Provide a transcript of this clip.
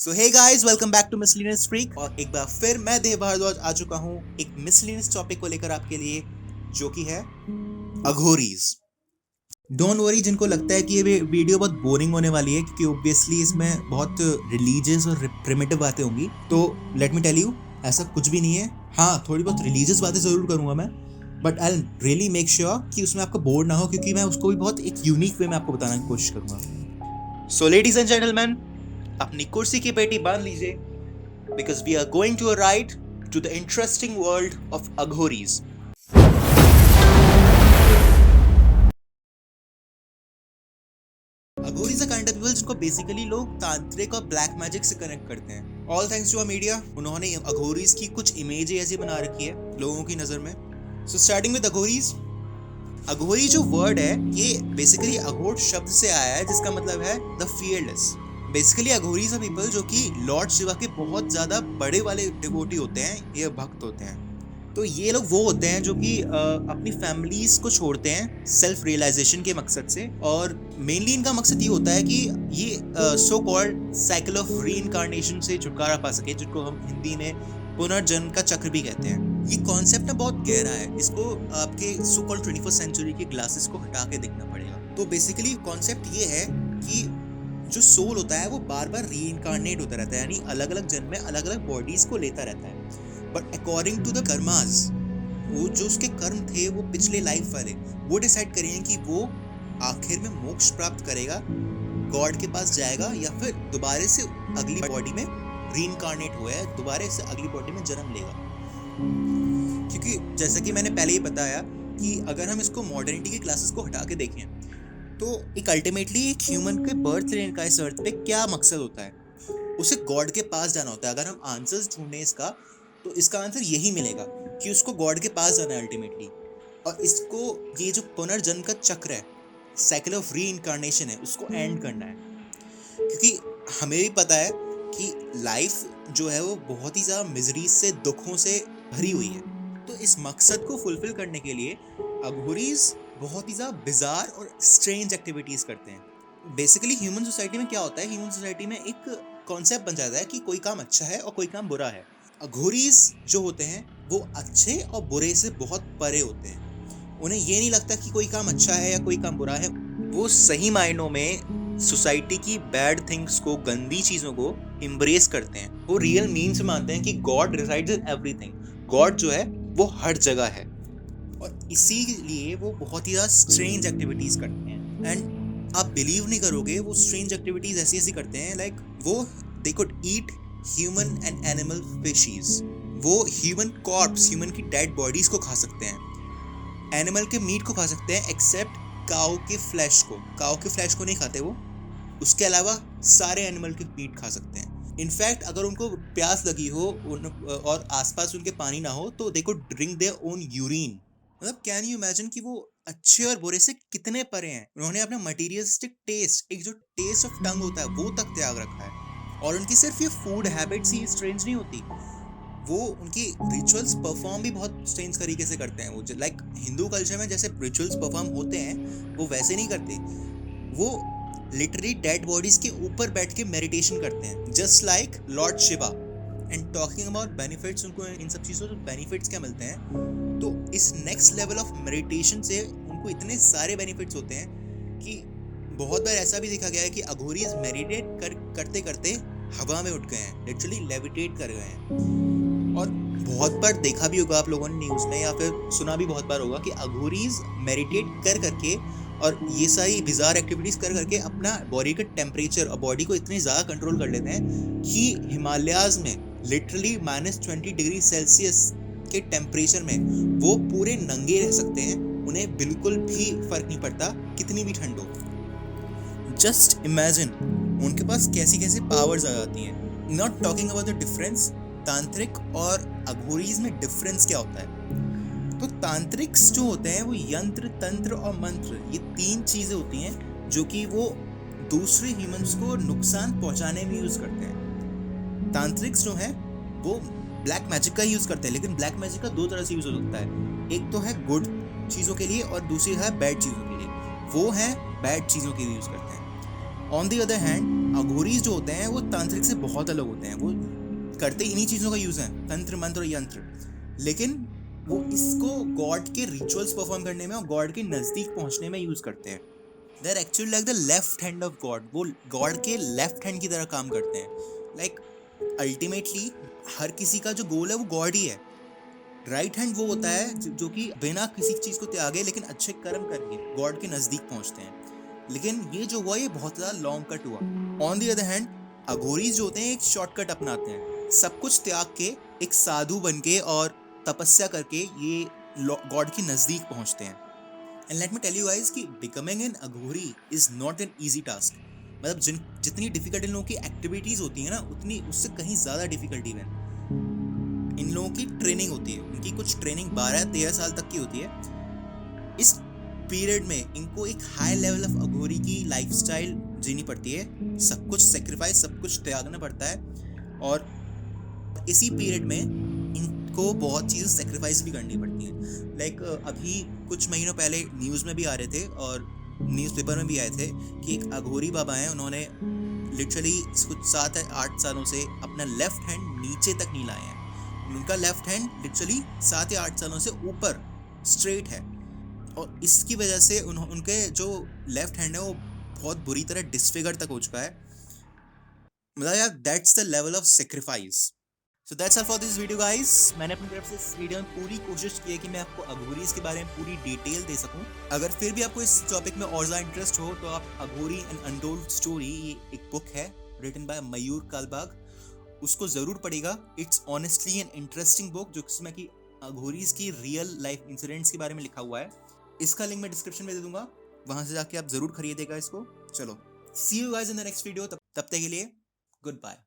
So hey guys, welcome back to miscellaneous freak. और एक बार फिर मैं देव भारद्वाज आ चुका हूँ एक मिसलिनियस टॉपिक को लेकर आपके लिए, जो कि है अघोरीज। डोंट वरी जिनको लगता है कि ये वीडियो बहुत बोरिंग होने वाली है, क्योंकि ऑब्वियसली इसमें बहुत रिलीजियस और प्रिमिटिव बातें होंगी। तो लेट मी टेल यू, ऐसा कुछ भी नहीं है। हाँ, थोड़ी बहुत रिलीजियस बातें जरूर करूंगा मैं, but I really make sure कि उसमें आपको बोर ना हो, क्योंकि मैं उसको भी बहुत एक यूनिक वे में आपको बताने की कोशिश करूंगा। सो लेडीज एंड जेंटलमैन, अपनी कुर्सी की पेटी बांध लीजिए, because we are going to a ride to the interesting world of Aghoris. Aghoris are kind of people जिनको बेसिकली लोग तांत्रिक और ब्लैक मैजिक से कनेक्ट करते हैं। All thanks to a media, उन्होंने अघोरीज की कुछ इमेज ऐसी बना रखी है लोगों की नजर में। So starting with Aghoris. Aghori जो वर्ड है, ये बेसिकली अघोर शब्द से आया है, जिसका मतलब है the fearless. Basically Aghoris are people जो कि लॉर्ड शिवा के बहुत ज्यादा बड़े वाले डिवोटी होते हैं, ये भक्त होते हैं। तो ये लोग वो होते हैं जो कि अपनी फैमिलीज को छोड़ते हैं सेल्फ रियलाइजेशन के मकसद से, और मेनली इनका मकसद ये होता है कि ये सो कॉल्ड साइकिल ऑफ री से छुटकारा पा सके, जिनको हम हिंदी में पुनर्जन्म का चक्र भी कहते हैं। ये कॉन्सेप्ट ना बहुत गहरा है, इसको आपके सो कॉल्ड 21st सेंचुरी के ग्लासेस को हटा के देखना पड़ेगा। तो बेसिकली कॉन्सेप्ट ये है कि जो सोल होता है वो बार बार री होता रहता है, यानी अलग अलग जन्म में अलग अलग बॉडीज को लेता रहता है। But according to the karmas, वो जो उसके कर्म थे वो पिछले लाइफ वाले, वो डिसाइड करेंगे कि वो आखिर में मोक्ष प्राप्त करेगा, गॉड के पास जाएगा, या फिर दोबारा से अगली बॉडी में रीइंकार्नेट हुआ है, दोबारा से अगली बॉडी में जन्म लेगा। क्योंकि जैसा कि मैंने पहले ही बताया कि अगर हम इसको मॉडर्निटी की क्लासेस को हटा के देखें, तो एक अल्टीमेटली एक ह्यूमन के बर्थ लेने का इस अर्थ पे क्या मकसद होता है, उसे गॉड के पास जाना होता है। अगर हम आंसर्स ढूंढें इसका, तो इसका आंसर यही मिलेगा कि उसको गॉड के पास जाना है अल्टीमेटली। और इसको, ये जो पुनर्जन्म का चक्र है, साइकिल ऑफ री इनकारनेशन है, उसको एंड करना है। क्योंकि हमें भी पता है कि लाइफ जो है वो बहुत ही ज़्यादा मिजरी से, दुखों से भरी हुई है। तो इस मकसद को फुलफिल करने के लिए अघोरीज बहुत ही ज़्यादा बिजार और स्ट्रेंज एक्टिविटीज़ करते हैं। बेसिकली ह्यूमन सोसाइटी में क्या होता है, ह्यूमन सोसाइटी में एक कॉन्सेप्ट बन जाता है कि कोई काम अच्छा है और कोई काम बुरा है। अघोरीज जो होते हैं वो अच्छे और बुरे से बहुत परे होते हैं। उन्हें ये नहीं लगता कि कोई काम अच्छा है या कोई काम बुरा है। वो सही मायनों में सोसाइटी की बैड थिंग्स को, गंदी चीज़ों को इम्ब्रेस करते हैं। वो रियल मीन्स मानते हैं कि God resides in everything. God जो है वो हर जगह है, और इसीलिए वो बहुत ही ज़्यादा स्ट्रेंज एक्टिविटीज़ करते हैं। एंड आप बिलीव नहीं करोगे, वो स्ट्रेंज एक्टिविटीज़ ऐसी ऐसी करते हैं, लाइक वो they could eat human and animal species. वो ह्यूमन कॉर्प्स, ह्यूमन की डेड बॉडीज को खा सकते हैं, एनिमल के मीट को खा सकते हैं, एक्सेप्ट काऊ के फ्लैश को। काऊ के फ्लैश को नहीं खाते वो, उसके अलावा सारे एनिमल के मीट खा सकते हैं। इनफैक्ट अगर उनको प्यास लगी हो और आसपास उनके पानी ना हो, तो they could drink their own urine. मतलब कैन यू इमेजिन कि वो अच्छे और बुरे से कितने परे हैं। उन्होंने अपना मटीरियलिस्टिक टेस्ट, एक जो टेस्ट ऑफ टंग होता है, वो तक त्याग रखा है। और उनकी सिर्फ ये फूड हैबिट्स ही स्ट्रेंज नहीं होती, वो उनकी रिचुअल्स परफॉर्म भी बहुत स्ट्रेंज तरीके से करते हैं। वो लाइक हिंदू कल्चर में जैसे रिचुअल्स परफॉर्म होते हैं, वो वैसे नहीं करते। वो लिटरली डेड बॉडीज के ऊपर बैठ के मेडिटेशन करते हैं, just like Lord Shiva. And talking about benefits, उनको इन सब चीज़ों से बेनिफिट्स क्या मिलते हैं, तो इस नेक्स्ट लेवल ऑफ मेडिटेशन से उनको इतने सारे बेनिफिट्स होते हैं कि बहुत बार ऐसा भी देखा गया है कि अघोरीज मेडिटेट करते करते हवा में उठ गए हैं, लिटरली लेविटेट कर गए हैं। और बहुत बार देखा भी होगा आप लोगों ने न्यूज़ में, या फिर सुना भी बहुत बार होगा कि अघोरीज मेडिटेट कर करके और ये सारी बिजार एक्टिविटीज़ कर करके अपना बॉडी का टेम्परेचर और बॉडी को इतनी ज़्यादा कंट्रोल कर लेते हैं कि हिमालयाज़ में लिटरली -20 डिग्री सेल्सियस के टेम्परेचर में वो पूरे नंगे रह सकते हैं। उन्हें बिल्कुल भी फर्क नहीं पड़ता कितनी भी ठंड हो। जस्ट इमेजिन उनके पास कैसी कैसी पावर्स आ जाती हैं। Not talking about the difference, तांत्रिक और अघोरीज में डिफरेंस क्या होता है। तो तांत्रिक्स जो होते हैं वो यंत्र, तंत्र और मंत्र, ये 3 चीज़ें होती हैं जो कि वो दूसरे ह्यूमंस को नुकसान पहुंचाने में यूज़ करते हैं। तांत्रिक्स जो हैं वो ब्लैक मैजिक का यूज़ करते हैं, लेकिन ब्लैक मैजिक का 2 तरह से यूज़ हो सकता है। एक तो है गुड चीज़ों के लिए और दूसरी है बैड चीज़ों के लिए। वो है बैड चीज़ों के लिए यूज़ करते हैं। On the other hand Aghoris जो होते हैं वो तांत्रिक से बहुत अलग होते हैं। वो करते इन्हीं चीज़ों का यूज़ है, तंत्र मंत्र और यंत्र, लेकिन वो इसको गॉड के रिचुअल्स परफॉर्म करने में और गॉड के नज़दीक पहुंचने में यूज़ करते हैं। They are actually like the left hand of God. वो गॉड के लेफ्ट हैंड की तरह काम करते हैं। लाइक अल्टीमेटली हर किसी का जो गोल है वो गॉड ही है। राइट हैंड वो होता है जो कि बिना किसी चीज़ को त्यागे लेकिन अच्छे कर्म करके गॉड के नज़दीक पहुंचते हैं। लेकिन ये जो हुआ ये बहुत ज़्यादा लॉन्ग कट हुआ। On the other hand Aghoris जो होते हैं एक शॉर्टकट अपनाते हैं। सब कुछ त्याग के एक साधु बन के और तपस्या करके ये गॉड के नज़दीक पहुंचते हैं। And let me tell you guys कि becoming an Aghori is not an easy task. मतलब जितनी डिफिकल्ट इन लोगों की एक्टिविटीज़ होती है ना, उतनी उससे कहीं ज़्यादा डिफिकल्ट इवन इन लोगों की ट्रेनिंग होती है। उनकी कुछ ट्रेनिंग 12-13 साल तक की होती है। इस पीरियड में इनको एक हाई लेवल ऑफ अघोरी की लाइफस्टाइल जीनी पड़ती है। सब कुछ सेक्रीफाइस, सब कुछ त्यागना पड़ता है। और इसी पीरियड में इनको बहुत चीज़ें सेक्रीफाइस भी करनी पड़ती हैं। लाइक अभी कुछ महीनों पहले न्यूज़ में भी आ रहे थे और न्यूज़पेपर में भी आए थे कि एक अघोरी बाबा हैं, उन्होंने लिटरली कुछ 7-8 सालों से अपना लेफ्ट हैंड नीचे तक नहीं लाए हैं। उनका लेफ्ट हैंड लिटरली 7 या 8 सालों से ऊपर स्ट्रेट है। और इसकी वजह से उनके जो लेफ्ट हैंड है वो बहुत बुरी तरह डिसफिगर तक हो चुका है। मतलब यार that's the level of sacrifice. So that's all for this video guys. मैंने अपनी तरफ से इस वीडियो में पूरी कोशिश की है कि मैं आपको अघोरीज के बारे में पूरी डिटेल दे सकूं। अगर फिर भी आपको इस टॉपिक में और ज़्यादा इंटरेस्ट हो तो आप अघोरी एन अनटोल्ड स्टोरी, ये एक बुक है रिटन बाय मयूर कालबाग, उसको ज़रूर पढ़ेगा। It's honestly an interesting book जिसमें कि अघोरीज की रियल लाइफ इंसिडेंट्स के बारे में लिखा हुआ है। इसका लिंक मैं डिस्क्रिप्शन में दे दूंगा, वहां से जाके आप ज़रूर खरीदेगा इसको। चलो, see you guys in the next video. तब तक के लिए गुड बाय।